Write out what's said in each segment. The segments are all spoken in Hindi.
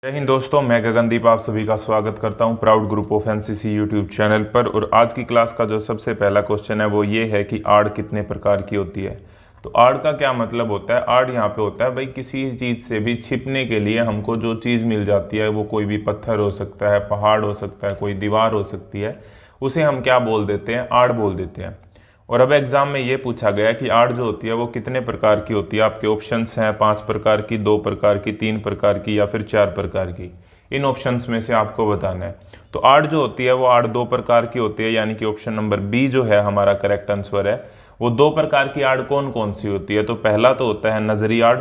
जय हिंद दोस्तों, मैं गगनदीप आप सभी का स्वागत करता हूं proud group of NCC YouTube channel पर। और आज की क्लास का जो सबसे पहला क्वेश्चन है वो ये है कि आड़ कितने प्रकार की होती है। तो आड़ का क्या मतलब होता है? आड़ यहाँ पे होता है भाई किसी चीज़ से भी छिपने के लिए हमको जो चीज़ मिल जाती है, वो कोई भी पत्थर हो सकता है, पहाड़ हो सकता है, कोई दीवार हो सकती है, उसे हम क्या बोल देते हैं? आड़ बोल देते हैं। और अब एग्जाम में ये पूछा गया कि आड़ जो होती है वो कितने प्रकार की होती है। आपके ऑप्शंस हैं 5 प्रकार की, 2 प्रकार की, 3 प्रकार की या फिर 4 प्रकार की। इन ऑप्शंस में से आपको बताना है। तो आड़ जो होती है वो आड़ 2 प्रकार की होती है, यानी कि ऑप्शन नंबर बी जो है हमारा करेक्ट आंसर है। वो 2 प्रकार की आड़ कौन कौन सी होती है? तो पहला तो होता है नजरी आड़।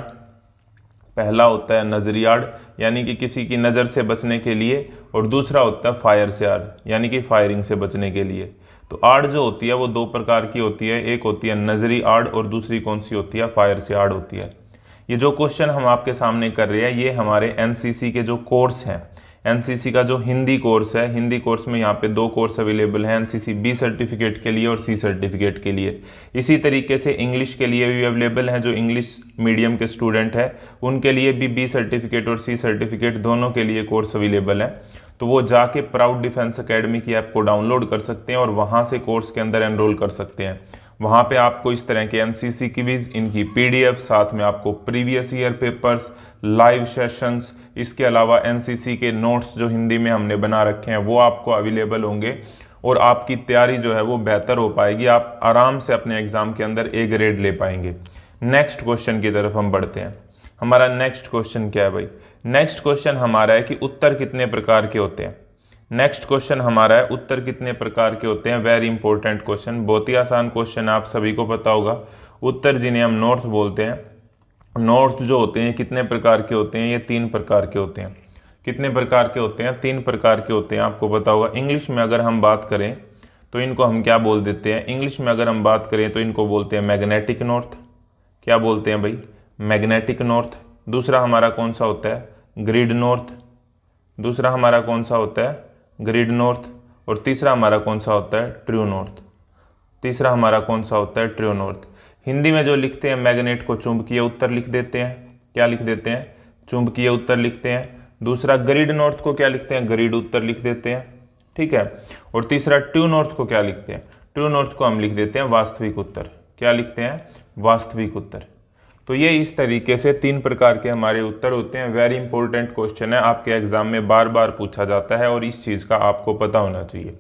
पहला होता है नजरी आड़, यानी कि किसी की नज़र से बचने के लिए। और दूसरा होता है फायर से आड़, यानी कि फायरिंग से बचने के लिए। तो आड़ जो होती है वो 2 प्रकार की होती है, एक होती है नजरी आड़ और दूसरी कौन सी होती है? फायर से आड़ होती है। ये जो क्वेश्चन हम आपके सामने कर रहे हैं ये हमारे एनसीसी के जो कोर्स हैं, एनसीसी का जो हिंदी कोर्स है, हिंदी कोर्स में यहाँ पे 2 कोर्स अवेलेबल हैं, एनसीसी बी सर्टिफिकेट के लिए और सी सर्टिफिकेट के लिए। इसी तरीके से इंग्लिश के लिए भी अवेलेबल हैं, जो इंग्लिश मीडियम के स्टूडेंट हैं उनके लिए भी बी सर्टिफिकेट और सी सर्टिफिकेट दोनों के लिए कोर्स अवेलेबल है। तो वो जाके प्राउड डिफेंस एकेडमी की ऐप को डाउनलोड कर सकते हैं और वहाँ से कोर्स के अंदर एनरोल कर सकते हैं। वहाँ पे आपको इस तरह के एनसीसी क्विज, इनकी पीडीएफ, साथ में आपको previous year papers, live sessions, इसके अलावा एनसीसी के नोट्स जो हिंदी में हमने बना रखे हैं वो आपको अवेलेबल होंगे। और आपकी तैयारी जो है वो बेहतर हो पाएगी, आप आराम से अपने एग्जाम के अंदर ए ग्रेड ले पाएंगे। नेक्स्ट क्वेश्चन की तरफ हम बढ़ते हैं। हमारा नेक्स्ट क्वेश्चन क्या है भाई? नेक्स्ट क्वेश्चन हमारा है कि उत्तर कितने प्रकार के होते हैं। नेक्स्ट क्वेश्चन हमारा है उत्तर कितने प्रकार के होते हैं। वेरी इंपॉर्टेंट क्वेश्चन, बहुत ही आसान क्वेश्चन है, आप सभी को पता होगा। उत्तर जिन्हें हम नॉर्थ बोलते हैं, नॉर्थ जो होते हैं कितने प्रकार के होते हैं? ये 3 प्रकार के होते हैं। कितने प्रकार के होते हैं? 3 प्रकार के होते हैं, आपको पता होगा। इंग्लिश में अगर हम बात करें तो इनको हम क्या बोल देते हैं? इंग्लिश में अगर हम बात करें तो इनको बोलते हैं मैग्नेटिक नॉर्थ। क्या बोलते हैं भाई? Magnetic north. दूसरा हमारा कौन सा होता है? Grid north. दूसरा हमारा कौन सा होता है? Grid north. और तीसरा हमारा कौन सा होता है? True north. तीसरा हमारा कौन सा होता है? True north. हिंदी में जो लिखते हैं मैग्नेट को चुंबकीय उत्तर लिख देते हैं। क्या लिख देते हैं? चुंबकीय उत्तर लिखते हैं। दूसरा ग्रिड नॉर्थ को क्या लिखते हैं? ग्रिड उत्तर लिख देते हैं, ठीक है। और तीसरा ट्रू नॉर्थ को क्या लिखते हैं? ट्रू नॉर्थ को हम लिख देते हैं वास्तविक उत्तर। क्या लिखते हैं? वास्तविक उत्तर। तो ये इस तरीके से 3 प्रकार के हमारे उत्तर होते हैं। वेरी इंपॉर्टेंट क्वेश्चन है, आपके एग्जाम में बार बार पूछा जाता है और इस चीज़ का आपको पता होना चाहिए।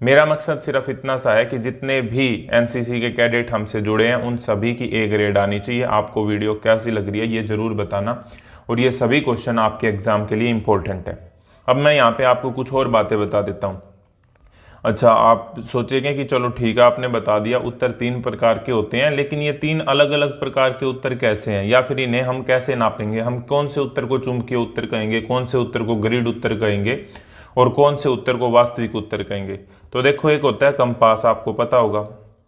मेरा मकसद सिर्फ इतना सा है कि जितने भी एनसीसी के कैडेट हमसे जुड़े हैं उन सभी की ए ग्रेड आनी चाहिए। आपको वीडियो कैसी लग रही है ये ज़रूर बताना, और ये सभी क्वेश्चन आपके एग्जाम के लिए इंपॉर्टेंट है। अब मैं यहाँ पे आपको कुछ और बातें बता देता हूँ। अच्छा, आप सोचेंगे कि चलो ठीक है आपने बता दिया उत्तर 3 प्रकार के होते हैं, लेकिन ये 3 अलग अलग प्रकार के उत्तर कैसे हैं, या फिर इन्हें हम कैसे नापेंगे? हम कौन से उत्तर को चुंबकीय उत्तर कहेंगे, कौन से उत्तर को ग्रिड उत्तर कहेंगे, और कौन से उत्तर को वास्तविक उत्तर कहेंगे? तो देखो, एक होता है कंपास, आपको पता होगा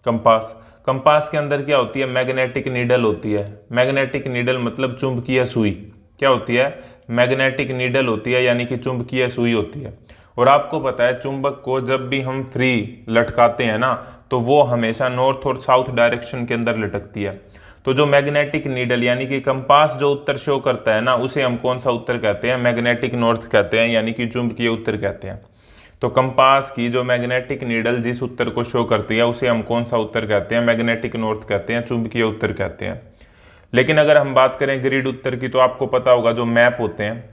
कंपास। कंपास के अंदर क्या होती है? मैग्नेटिक नीडल होती है। मैग्नेटिक नीडल मतलब चुंबकीय सुई। क्या होती है? मैग्नेटिक नीडल होती है, यानी कि चुंबकीय सुई होती है। और आपको पता है चुंबक को जब भी हम फ्री लटकाते हैं ना, तो वो हमेशा नॉर्थ और साउथ डायरेक्शन के अंदर लटकती है। तो जो मैग्नेटिक नीडल यानी कि कंपास जो उत्तर शो करता है ना, उसे हम कौन सा उत्तर कहते हैं? मैग्नेटिक नॉर्थ कहते हैं, यानी कि चुंबकीय उत्तर कहते हैं। तो कंपास की जो मैग्नेटिक नीडल जिस उत्तर को शो करती है उसे हम कौन सा उत्तर कहते हैं? मैग्नेटिक नॉर्थ कहते हैं, चुंबकीय उत्तर कहते हैं। लेकिन अगर हम बात करें ग्रिड उत्तर की, तो आपको पता होगा जो मैप होते हैं,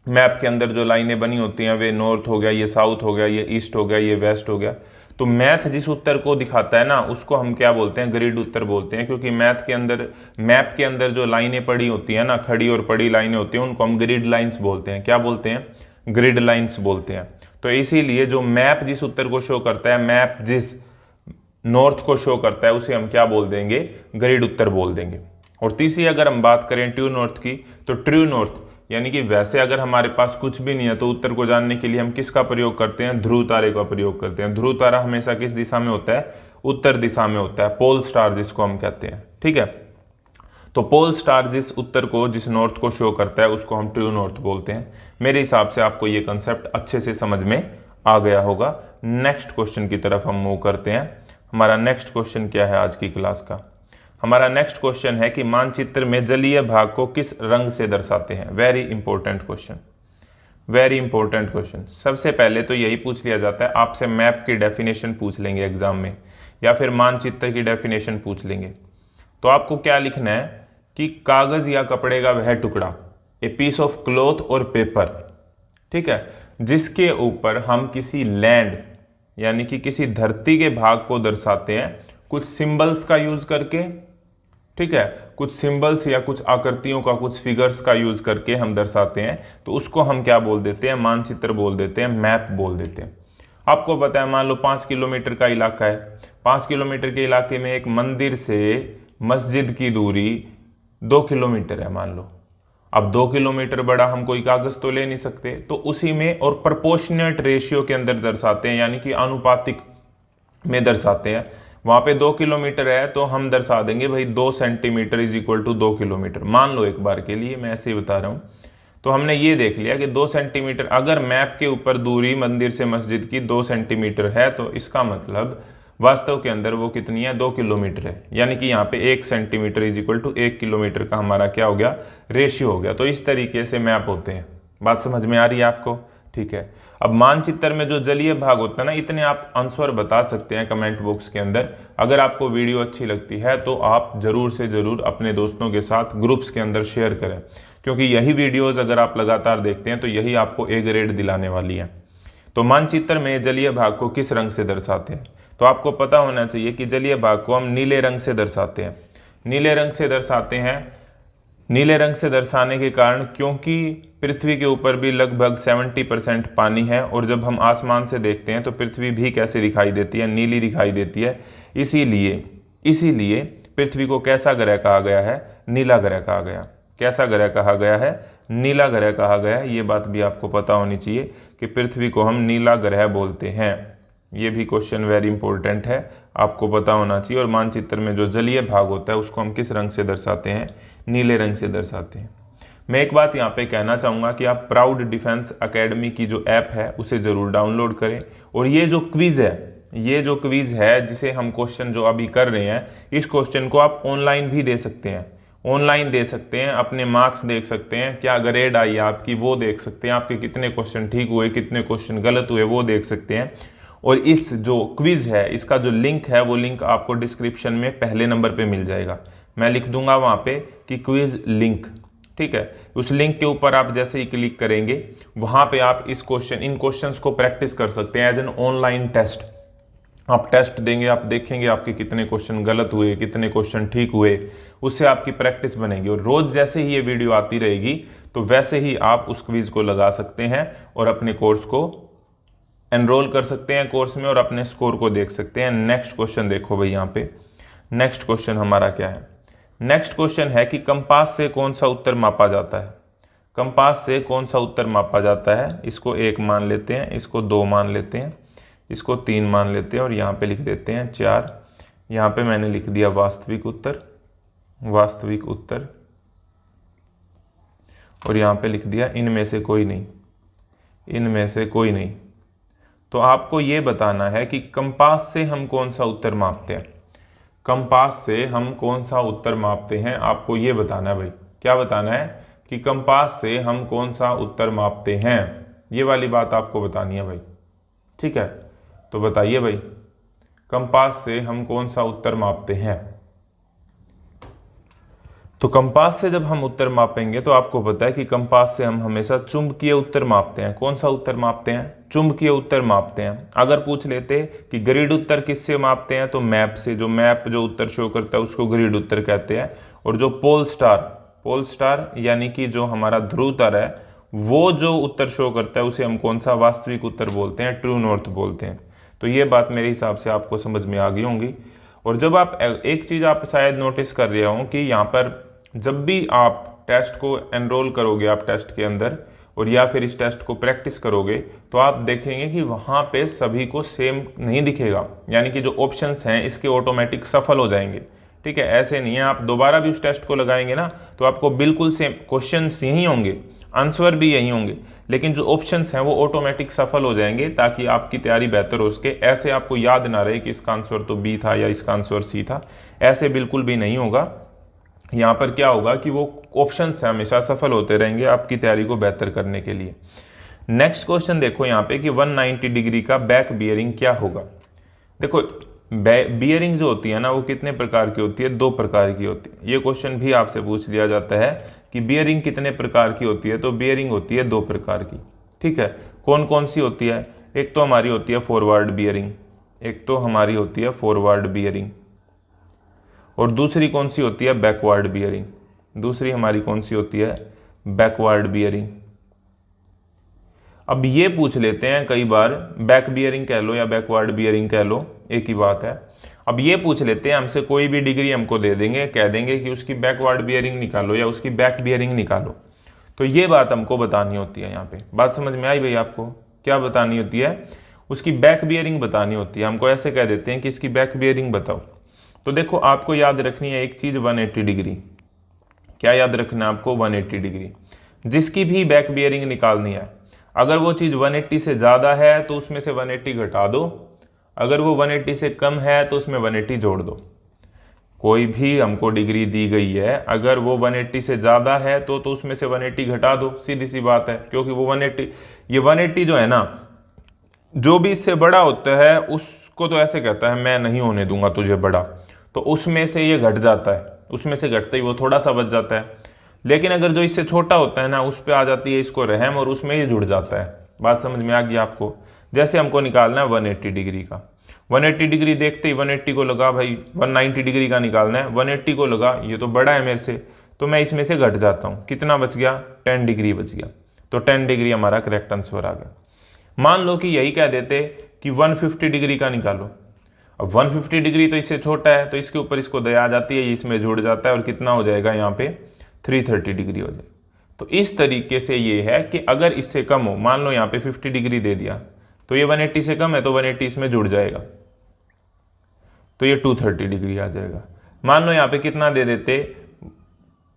मैप के अंदर जो लाइनें बनी होती हैं वे नॉर्थ हो गया, ये साउथ हो गया, ये ईस्ट हो गया, ये वेस्ट हो गया। तो मैथ जिस उत्तर को दिखाता है ना, उसको हम क्या बोलते हैं? ग्रिड उत्तर बोलते हैं। क्योंकि मैथ के अंदर, मैप के अंदर जो लाइनें पड़ी होती है ना, खड़ी और पड़ी लाइनें होती हैं, उनको हम ग्रिड लाइंस बोलते हैं। क्या बोलते हैं? ग्रिड लाइंस बोलते हैं। तो इसीलिए जो मैप जिस उत्तर को शो करता है, मैप जिस नॉर्थ को शो करता है, उसे हम क्या बोल देंगे? ग्रिड उत्तर बोल देंगे। और तीसरी अगर हम बात करें ट्रू नॉर्थ की, तो ट्रू नॉर्थ यानी कि वैसे अगर हमारे पास कुछ भी नहीं है तो उत्तर को जानने के लिए हम किसका प्रयोग करते हैं? ध्रुव तारे का प्रयोग करते हैं। ध्रुव तारा हमेशा किस दिशा में होता है? उत्तर दिशा में होता है, पोल स्टार जिसको हम कहते हैं, ठीक है। तो पोल स्टार जिस उत्तर को, जिस नॉर्थ को शो करता है, उसको हम ट्रू नॉर्थ बोलते हैं। मेरे हिसाब से आपको ये कंसेप्ट अच्छे से समझ में आ गया होगा। नेक्स्ट क्वेश्चन की तरफ हम मूव करते हैं। हमारा नेक्स्ट क्वेश्चन क्या है आज की क्लास का? हमारा नेक्स्ट क्वेश्चन है कि मानचित्र में जलीय भाग को किस रंग से दर्शाते हैं? Very important question. Very important question. सबसे पहले तो यही पूछ लिया जाता है, आपसे मैप की डेफिनेशन पूछ लेंगे एग्जाम में, या फिर मानचित्र की डेफिनेशन पूछ लेंगे। तो आपको क्या लिखना है कि कागज या कपड़े का वह टुकड़ा, ए पीस ऑफ क्लॉथ और पेपर, ठीक है, जिसके ऊपर हम किसी लैंड यानी कि किसी धरती के भाग को दर्शाते हैं कुछ सिंबल्स का यूज करके, ठीक है, कुछ सिंबल्स या कुछ आकृतियों का, कुछ फिगर्स का यूज करके हम दर्शाते हैं, तो उसको हम क्या बोल देते हैं, मानचित्र बोल देते हैं, मैप बोल देते हैं। आपको पता है, मान लो 5 किलोमीटर का इलाका है, 5 किलोमीटर के इलाके में एक मंदिर से मस्जिद की दूरी 2 किलोमीटर है मान लो। अब 2 किलोमीटर बड़ा हम कोई कागज तो ले नहीं सकते, तो उसी में और प्रोपोर्शनेट रेशियो के अंदर दर्शाते हैं, यानी कि आनुपातिक में दर्शाते हैं। वहां पे 2 किलोमीटर है तो हम दर्शा देंगे भाई 2 centimetre is equal to 2 kilometre, मान लो एक बार के लिए, मैं ऐसे ही बता रहा हूं। तो हमने ये देख लिया कि 2 सेंटीमीटर, अगर मैप के ऊपर दूरी मंदिर से मस्जिद की 2 सेंटीमीटर है तो इसका मतलब वास्तव के अंदर वो कितनी है, 2 किलोमीटर है। यानी कि यहाँ पे 1 centimetre is equal to 1 kilometre का हमारा क्या हो गया, रेशियो हो गया। तो इस तरीके से मैप होते हैं। बात समझ में आ रही है आपको? ठीक है। अब मानचित्र में जो जलीय भाग होता है ना, इतने आप आंसर बता सकते हैं कमेंट बॉक्स के अंदर। अगर आपको वीडियो अच्छी लगती है तो आप जरूर से जरूर अपने दोस्तों के साथ ग्रुप्स के अंदर शेयर करें, क्योंकि यही वीडियोस अगर आप लगातार देखते हैं तो यही आपको ए ग्रेड दिलाने वाली है। तो मानचित्र में जलीय भाग को किस रंग से दर्शाते हैं? तो आपको पता होना चाहिए कि जलीय भाग को हम नीले रंग से दर्शाते हैं। नीले रंग से दर्शाते हैं, नीले रंग से दर्शाने के कारण क्योंकि पृथ्वी के ऊपर भी लगभग 70% पानी है, और जब हम आसमान से देखते हैं तो पृथ्वी भी कैसे दिखाई देती है, नीली दिखाई देती है। इसीलिए पृथ्वी को कैसा ग्रह कहा गया है, नीला ग्रह कहा गया। कैसा ग्रह कहा गया है, नीला ग्रह कहा गया है। ये बात भी आपको पता होनी चाहिए कि पृथ्वी को हम नीला ग्रह बोलते हैं। ये भी क्वेश्चन वेरी इंपॉर्टेंट है, आपको पता होना चाहिए। और मानचित्र में जो जलीय भाग होता है उसको हम किस रंग से दर्शाते हैं, नीले रंग से दर्शाते हैं। मैं एक बात यहाँ पे कहना चाहूँगा कि आप प्राउड डिफेंस एकेडमी की जो ऐप है उसे ज़रूर डाउनलोड करें, और ये जो क्विज़ है जिसे हम क्वेश्चन जो अभी कर रहे हैं, इस क्वेश्चन को आप ऑनलाइन भी दे सकते हैं। ऑनलाइन दे सकते हैं, अपने मार्क्स देख सकते हैं, क्या ग्रेड आई आपकी वो देख सकते हैं, आपके कितने क्वेश्चन ठीक हुए, कितने क्वेश्चन गलत हुए वो देख सकते हैं। और इस जो क्विज़ है इसका जो लिंक है वो लिंक आपको डिस्क्रिप्शन में पहले नंबर पे मिल जाएगा। मैं लिख दूंगा वहाँ पे कि क्विज़ लिंक, ठीक है। उस लिंक के ऊपर आप जैसे ही क्लिक करेंगे वहाँ पे आप इन क्वेश्चंस को प्रैक्टिस कर सकते हैं एज एन ऑनलाइन टेस्ट। आप टेस्ट देंगे, आप देखेंगे आपके कितने क्वेश्चन गलत हुए, कितने क्वेश्चन ठीक हुए, उससे आपकी प्रैक्टिस बनेगी। और रोज जैसे ही ये वीडियो आती रहेगी तो वैसे ही आप उस क्विज को लगा सकते हैं और अपने कोर्स को एनरोल कर सकते हैं कोर्स में, और अपने स्कोर को देख सकते हैं। नेक्स्ट क्वेश्चन देखो भाई, यहाँ पे नेक्स्ट क्वेश्चन हमारा क्या है। नेक्स्ट क्वेश्चन है कि कंपास से कौन सा उत्तर मापा जाता है। कंपास से कौन सा उत्तर मापा जाता है? इसको 1 मान लेते हैं, इसको 2 मान लेते हैं, इसको 3 मान लेते हैं, और यहाँ पे लिख देते हैं 4। यहाँ पे मैंने लिख दिया वास्तविक उत्तर, और यहाँ पे लिख दिया इनमें से कोई नहीं। तो आपको ये बताना है कि कंपास से हम कौन सा उत्तर मापते हैं। कंपास से हम कौन सा उत्तर मापते हैं, आपको ये बताना है भाई। क्या बताना है कि कंपास से हम कौन सा उत्तर मापते हैं, ये वाली बात आपको बतानी है भाई, ठीक है। तो बताइए भाई, कंपास से हम कौन सा उत्तर मापते हैं। तो कंपास से जब हम उत्तर मापेंगे तो आपको पता है कि कंपास से हम हमेशा चुंबकीय उत्तर मापते हैं। कौन सा उत्तर मापते हैं? चुंबकीय उत्तर मापते हैं। अगर पूछ लेते कि ग्रिड उत्तर किससे मापते हैं, तो मैप से। जो उत्तर शो करता है उसको ग्रिड उत्तर कहते हैं। और जो पोल स्टार यानी कि जो हमारा ध्रुव तारा है, वो जो उत्तर शो करता है उसे हम कौन सा वास्तविक उत्तर बोलते हैं, ट्रू नॉर्थ बोलते हैं। तो ये बात मेरे हिसाब से आपको समझ में आ गई होंगी। और जब आप एक चीज़ आप शायद नोटिस कर रहे हो कि यहाँ पर जब भी आप टेस्ट को एनरोल करोगे, आप टेस्ट के अंदर, और या फिर इस टेस्ट को प्रैक्टिस करोगे, तो आप देखेंगे कि वहाँ पे सभी को सेम नहीं दिखेगा। यानी कि जो ऑप्शंस हैं इसके ऑटोमेटिक सफल हो जाएंगे, ठीक है। ऐसे नहीं है, आप दोबारा भी उस टेस्ट को लगाएंगे ना तो आपको बिल्कुल सेम क्वेश्चंस यही होंगे, आंसर भी यही होंगे, लेकिन जो ऑप्शंस हैं वो ऑटोमेटिक सफल हो जाएंगे, ताकि आपकी तैयारी बेहतर हो सके। ऐसे आपको याद ना रहे कि इसका आंसर तो बी था या इसका आंसर सी था, ऐसे बिल्कुल भी नहीं होगा। यहाँ पर क्या होगा कि वो ऑप्शंस हैं हमेशा सफल होते रहेंगे आपकी तैयारी को बेहतर करने के लिए। नेक्स्ट क्वेश्चन देखो यहाँ पे कि 190 डिग्री का बैक बियरिंग क्या होगा। देखो बियरिंग जो होती है ना वो कितने प्रकार की होती है, 2 प्रकार की होती है। ये क्वेश्चन भी आपसे पूछ लिया जाता है कि बियरिंग कितने प्रकार की होती है, तो बियरिंग होती है 2 प्रकार की। ठीक है, कौन कौन सी होती है? एक तो हमारी होती है फॉरवर्ड बियरिंग, एक तो हमारी होती है फॉरवर्ड बियरिंग, और दूसरी कौन सी होती है? Backward bearing. दूसरी हमारी कौन सी होती है? Backward bearing. अब ये पूछ लेते हैं कई बार, बैक बियरिंग कह लो या बैकवर्ड बियरिंग कह लो, एक ही बात है। अब ये पूछ लेते हैं हमसे, कोई भी डिग्री हमको दे देंगे, कह देंगे कि उसकी बैकवर्ड बियरिंग निकालो या उसकी बैक बियरिंग निकालो। तो ये बात हमको बतानी होती है। यहाँ पे बात समझ में आई भाई आपको? क्या बतानी होती है? उसकी बैक बियरिंग बतानी होती है। हमको ऐसे कह देते हैं कि इसकी बैक बियरिंग बताओ। तो देखो आपको याद रखनी है एक चीज़, 180 डिग्री। क्या याद रखना है आपको? 180 डिग्री। जिसकी भी बैक बियरिंग निकालनी है, अगर वो चीज़ 180 से ज़्यादा है तो उसमें से 180 घटा दो, अगर वो 180 से कम है तो उसमें 180 जोड़ दो। कोई भी हमको डिग्री दी गई है, अगर वो 180 से ज़्यादा है तो उसमें से 180 घटा दो, सीधी सी बात है। क्योंकि वो 180, ये 180 जो है ना, जो भी इससे बड़ा होता है उसको तो ऐसे कहता है मैं नहीं होने दूंगा तुझे बड़ा, तो उसमें से ये घट जाता है, उसमें से घटते ही वो थोड़ा सा बच जाता है। लेकिन अगर जो इससे छोटा होता है ना, उस पर आ जाती है इसको रहम और उसमें ये जुड़ जाता है। बात समझ में आ गई आपको? जैसे हमको निकालना है 180 डिग्री का, 180 डिग्री देखते ही 180 को लगा भाई 190 डिग्री का निकालना है, 180 को लगा ये तो बड़ा है मेरे से, तो मैं इसमें से घट जाता हूँ। कितना बच गया? 10 डिग्री बच गया। तो 10 डिग्री हमारा करेक्ट आंसर आ गया। मान लो कि यही कह देते कि 150 डिग्री का निकालो। अब 150 डिग्री तो इससे छोटा है, तो इसके ऊपर इसको दया आ जाती है, इसमें जुड़ जाता है और कितना हो जाएगा यहाँ पे? 330 डिग्री हो जाए। तो इस तरीके से ये है कि अगर इससे कम हो, मान लो यहाँ पे 50 डिग्री दे दिया, तो ये 180 से कम है तो 180 इसमें जुड़ जाएगा, तो ये 230 डिग्री आ जाएगा। मान लो यहाँ पे कितना दे देते?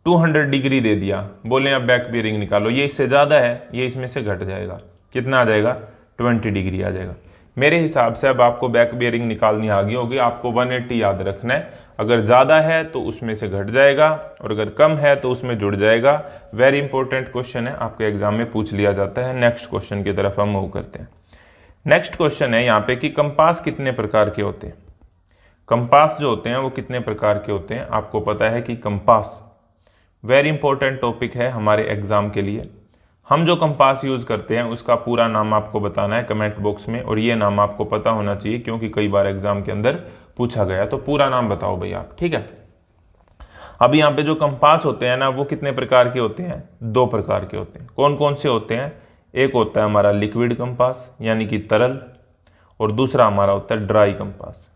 200 डिग्री दे दिया, बोले अब बैक बियरिंग निकालो, ये इससे ज़्यादा है, ये इसमें से घट जाएगा, कितना आ जाएगा? 20 डिग्री आ जाएगा। मेरे हिसाब से अब आपको बैक बियरिंग निकालनी आ गई होगी। आपको 180 याद रखना है, अगर ज़्यादा है तो उसमें से घट जाएगा और अगर कम है तो उसमें जुड़ जाएगा। वेरी इंपॉर्टेंट क्वेश्चन है, आपके एग्जाम में पूछ लिया जाता है। नेक्स्ट क्वेश्चन की तरफ हम मूव करते हैं। नेक्स्ट क्वेश्चन है यहाँ पे कि कंपास कितने प्रकार के होते हैं। कंपास जो होते हैं वो कितने प्रकार के होते हैं? आपको पता है कि कंपास वेरी इंपॉर्टेंट टॉपिक है हमारे एग्जाम के लिए। हम जो कंपास यूज़ करते हैं उसका पूरा नाम आपको बताना है कमेंट बॉक्स में, और ये नाम आपको पता होना चाहिए क्योंकि कई बार एग्जाम के अंदर पूछा गया। तो पूरा नाम बताओ भाई आप, ठीक है। अब यहाँ पे जो कंपास होते हैं ना, वो कितने प्रकार के होते हैं? 2 प्रकार के होते हैं। कौन कौन से होते हैं? एक होता है हमारा लिक्विड कंपास यानी कि तरल, और दूसरा हमारा होता है ड्राई कंपास।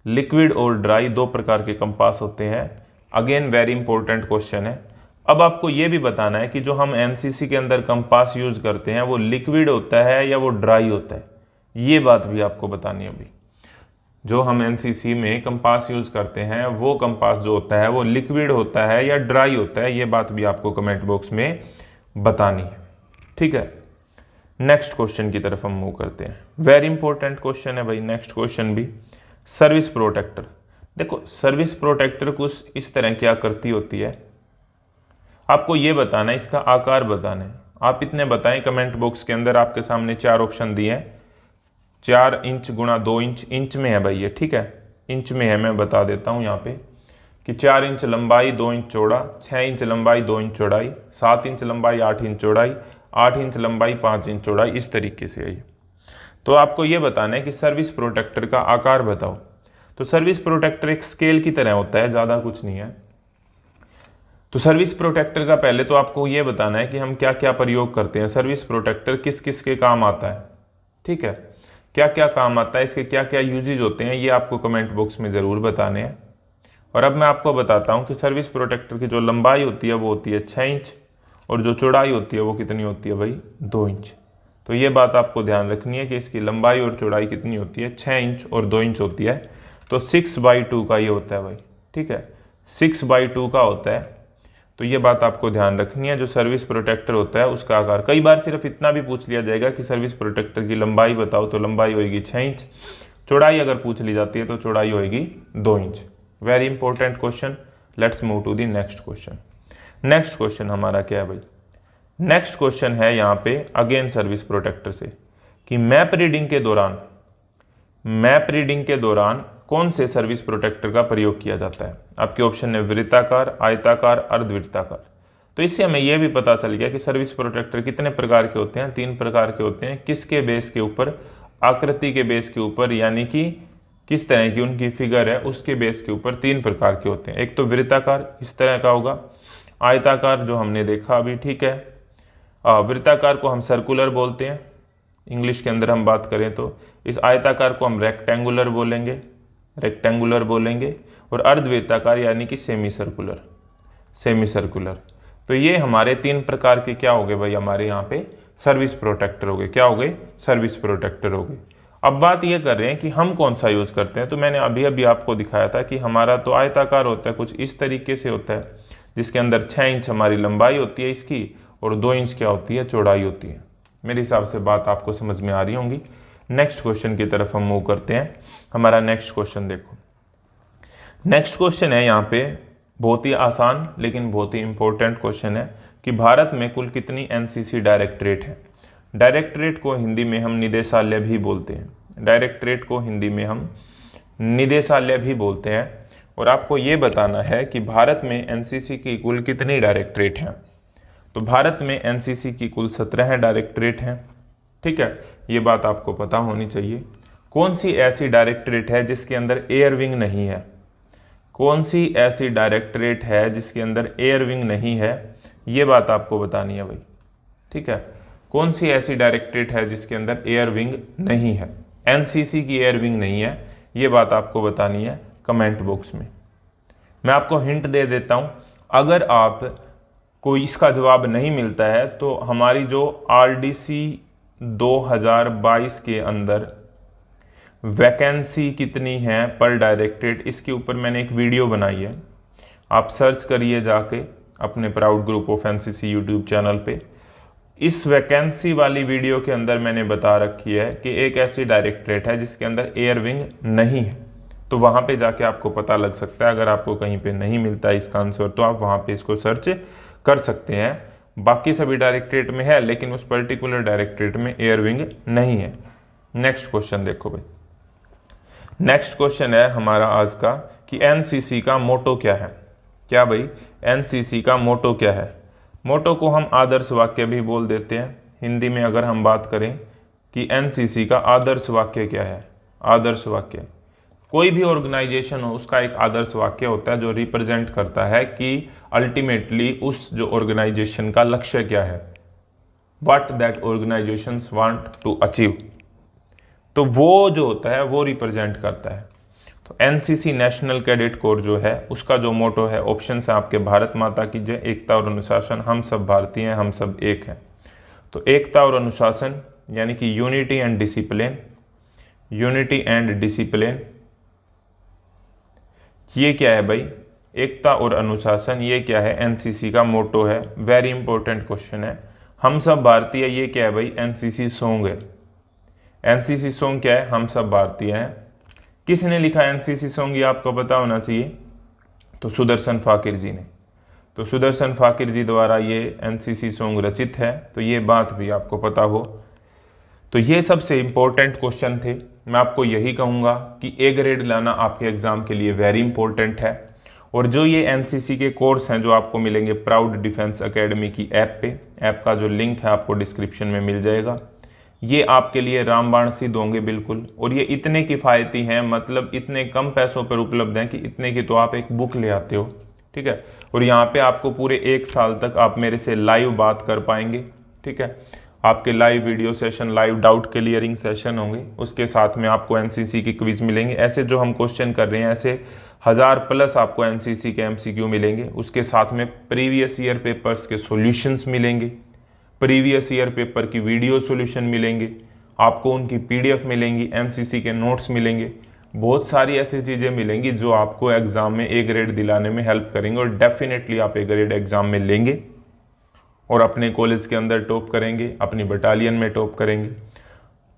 लिक्विड और ड्राई 2 प्रकार के कंपास होते हैं। अगेन वेरी इंपॉर्टेंट क्वेश्चन है। अब आपको ये भी बताना है कि जो हम एनसीसी के अंदर कंपास यूज करते हैं वो लिक्विड होता है या वो ड्राई होता है, ये बात भी आपको बतानी है। अभी जो हम एनसीसी में कंपास यूज करते हैं वो कंपास जो होता है वो लिक्विड होता है या ड्राई होता है, ये बात भी आपको कमेंट बॉक्स में बतानी है, ठीक है। नेक्स्ट क्वेश्चन की तरफ हम मूव करते हैं। वेरी इंपॉर्टेंट क्वेश्चन है भाई नेक्स्ट क्वेश्चन भी। Service protector. देखो सर्विस प्रोटेक्टर कुछ इस तरह क्या करती होती है, आपको ये बताना है, इसका आकार बताना है। आप इतने बताएं कमेंट बॉक्स के अंदर, आपके सामने 4 ऑप्शन दिए हैं। 4 इंच गुणा 2 इंच, इंच में है भाई ये, ठीक है, इंच में है। मैं बता देता हूँ यहाँ पे कि 4 इंच लंबाई 2 इंच चौड़ा, 6 इंच लंबाई 2 इंच चौड़ाई, 7 इंच लंबाई 8 इंच चौड़ाई, 8 इंच लंबाई 5 इंच चौड़ाई, इस तरीके से है ये। तो आपको ये बताना है कि सर्विस प्रोटेक्टर का आकार बताओ। तो सर्विस प्रोटेक्टर एक स्केल की तरह होता है, ज़्यादा कुछ नहीं है। तो सर्विस प्रोटेक्टर का पहले तो आपको ये बताना है कि हम क्या क्या प्रयोग करते हैं, सर्विस प्रोटेक्टर किस किस के काम आता है, ठीक है, क्या क्या काम आता है, इसके क्या क्या यूजेज होते हैं, ये आपको कमेंट बॉक्स में ज़रूर बताने हैं। और अब मैं आपको बताता हूँ कि सर्विस प्रोटेक्टर की जो लंबाई होती है वो होती है 6 इंच, और जो चौड़ाई होती है वो कितनी होती है भाई? 2 इंच। तो ये बात आपको ध्यान रखनी है कि इसकी लंबाई और चौड़ाई कितनी होती है? 6 इंच और 2 इंच होती है। तो 6/2 का ये होता है भाई, ठीक है, 6/2 का होता है। तो ये बात आपको ध्यान रखनी है। जो सर्विस प्रोटेक्टर होता है उसका आकार, कई बार सिर्फ इतना भी पूछ लिया जाएगा कि सर्विस प्रोटेक्टर की लंबाई बताओ, तो लंबाई होगी 6 इंच, चौड़ाई अगर पूछ ली जाती है तो चौड़ाई होगी 2 inch. Very important question. Let's move to the next question. Next question हमारा क्या है भाई? नेक्स्ट क्वेश्चन है यहाँ पे अगेन सर्विस प्रोटेक्टर से कि मैप रीडिंग के दौरान कौन से सर्विस प्रोटेक्टर का प्रयोग किया जाता है। आपके ऑप्शन है वृत्ताकार, आयताकार, अर्धवृत्ताकार। तो इससे हमें यह भी पता चल गया कि सर्विस प्रोटेक्टर कितने प्रकार के होते हैं, 3 प्रकार के होते हैं। किसके बेस के ऊपर, आकृति के बेस के ऊपर, यानी कि किस तरह की उनकी फिगर है उसके बेस के ऊपर 3 प्रकार के होते हैं। एक तो वृत्ताकार इस तरह का होगा, आयताकार जो हमने देखा अभी, ठीक है। वृत्ताकार को हम सर्कुलर बोलते हैं, इंग्लिश के अंदर हम बात करें तो। इस आयताकार को हम रेक्टेंगुलर बोलेंगे। और अर्धवृत्ताकार यानी कि सेमी सर्कुलर। तो ये हमारे 3 प्रकार के क्या हो गए भाई, हमारे यहाँ पे सर्विस प्रोटेक्टर हो गए। क्या हो गए, सर्विस प्रोटेक्टर हो गए। अब बात ये कर रहे हैं कि हम कौन सा यूज़ करते हैं। तो मैंने अभी आपको दिखाया था कि हमारा तो आयताकार होता है, कुछ इस तरीके से होता है, जिसके अंदर 6 इंच हमारी लंबाई होती है इसकी और 2 इंच क्या होती है, चौड़ाई होती है। मेरे हिसाब से बात आपको समझ में आ रही होंगी। नेक्स्ट क्वेश्चन की तरफ हम मूव करते हैं। हमारा नेक्स्ट क्वेश्चन देखो, नेक्स्ट क्वेश्चन है यहाँ पे बहुत ही आसान लेकिन बहुत ही इंपॉर्टेंट क्वेश्चन है कि भारत में कुल कितनी एनसीसी डायरेक्टरेट है। डायरेक्टरेट को हिंदी में हम निदेशालय भी बोलते हैं। और आपको ये बताना है कि भारत में एनसीसी की कुल कितनी डायरेक्टरेट हैं। तो भारत में एनसीसी की कुल 17 डायरेक्टरेट हैं, ठीक है। ये बात आपको पता होनी चाहिए। कौन सी ऐसी डायरेक्टरेट है जिसके अंदर एयर विंग नहीं है, ये बात आपको बतानी है भाई, ठीक है। कौन सी ऐसी डायरेक्टरेट है जिसके अंदर एयर विंग नहीं है, एनसीसी की एयर विंग नहीं है, ये बात आपको बतानी है कमेंट बॉक्स में। मैं आपको हिंट दे देता हूं, अगर आप कोई इसका जवाब नहीं मिलता है तो हमारी जो आरडीसी 2022 के अंदर वैकेंसी कितनी है पर डायरेक्टरेट, इसके ऊपर मैंने एक वीडियो बनाई है। आप सर्च करिए जाके अपने proud group of NCC YouTube channel पे। इस वैकेंसी वाली वीडियो के अंदर मैंने बता रखी है कि एक ऐसी डायरेक्टरेट है जिसके अंदर एयर विंग नहीं है। तो वहाँ पे जाके आपको पता लग सकता है। अगर आपको कहीं पे नहीं मिलता है इसका आंसर तो आप वहाँ पे इसको सर्च कर सकते हैं। बाकी सभी डायरेक्टरेट में है लेकिन उस पर्टिकुलर डायरेक्टरेट में एयर विंग नहीं है। नेक्स्ट क्वेश्चन देखो भाई, नेक्स्ट क्वेश्चन है हमारा आज का कि एनसीसी का मोटो क्या है। क्या भाई, एनसीसी का मोटो क्या है। मोटो को हम आदर्श वाक्य भी बोल देते हैं। हिंदी में अगर हम बात करें कि एनसीसी का आदर्श वाक्य क्या है, आदर्श वाक्य, कोई भी ऑर्गेनाइजेशन हो उसका एक आदर्श वाक्य होता है जो रिप्रेजेंट करता है कि अल्टीमेटली उस जो ऑर्गेनाइजेशन का लक्ष्य क्या है, what that organisations want to achieve. तो वो जो होता है वो रिप्रेजेंट करता है। तो एनसीसी नेशनल कैडेट कोर जो है उसका जो मोटो है, ऑप्शन है आपके, भारत माता की जय, एकता और अनुशासन, हम सब भारतीय हैं, हम सब एक हैं। तो एकता और अनुशासन यानी कि यूनिटी एंड डिसिप्लिन, ये क्या है भाई, एकता और अनुशासन, ये क्या है, एनसीसी का मोटो है। वेरी इंपॉर्टेंट क्वेश्चन है। हम सब भारतीय, ये क्या है भाई, एनसीसी सॉन्ग है। एनसीसी सॉन्ग क्या है, हम सब भारतीय हैं। किसने लिखा एनसीसी सॉन्ग, ये आपको पता होना चाहिए। तो सुदर्शन फाकिर जी ने। तो सुदर्शन फाकिर जी द्वारा ये एनसीसी सॉन्ग रचित है। तो ये बात भी आपको पता हो। तो ये सबसे इंपॉर्टेंट क्वेश्चन थे। मैं आपको यही कहूँगा कि ए ग्रेड लाना आपके एग्जाम के लिए वेरी इंपॉर्टेंट है। और जो ये एनसीसी के कोर्स हैं जो आपको मिलेंगे प्राउड डिफेंस एकेडमी की ऐप पे, ऐप का जो लिंक है आपको डिस्क्रिप्शन में मिल जाएगा। ये आपके लिए रामबाण सिद्ध होंगे बिल्कुल। और ये इतने किफ़ायती हैं, मतलब इतने कम पैसों पर उपलब्ध हैं कि इतने की तो आप एक बुक ले आते हो, ठीक है। और यहाँ पे आपको पूरे 1 साल तक आप मेरे से लाइव बात कर पाएंगे, ठीक है। आपके live video session, live doubt clearing session होंगे। उसके साथ में आपको एनसीसी की क्विज मिलेंगे। ऐसे जो हम क्वेश्चन कर रहे हैं ऐसे 1000+ आपको एनसीसी के एमसीक्यू मिलेंगे। उसके साथ में प्रीवियस ईयर पेपर्स के सॉल्यूशंस मिलेंगे, प्रीवियस ईयर पेपर की वीडियो सॉल्यूशन मिलेंगे, आपको उनकी पीडीएफ मिलेंगी, एनसीसी के नोट्स मिलेंगे। बहुत सारी ऐसी चीज़ें मिलेंगी जो आपको एग्ज़ाम में ए ग्रेड दिलाने में हेल्प करेंगे। और डेफिनेटली आप ए ग्रेड एग्ज़ाम में लेंगे और अपने कॉलेज के अंदर टॉप करेंगे, अपनी बटालियन में टॉप करेंगे।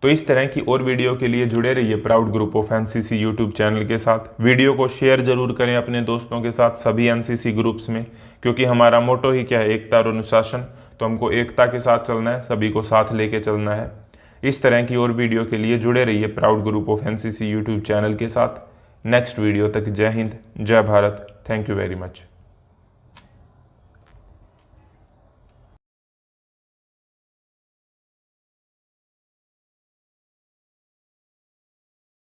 तो इस तरह की और वीडियो के लिए जुड़े रहिए proud group of NCC YouTube channel के साथ। वीडियो को शेयर जरूर करें अपने दोस्तों के साथ सभी एनसीसी ग्रुप्स में, क्योंकि हमारा मोटो ही क्या है, एकता और अनुशासन। तो हमको एकता के साथ चलना है, सभी को साथ लेके चलना है। इस तरह की और वीडियो के लिए जुड़े रहिए proud group of NCC YouTube channel के साथ। नेक्स्ट वीडियो तक जय हिंद, जय Bharat. Thank you very much.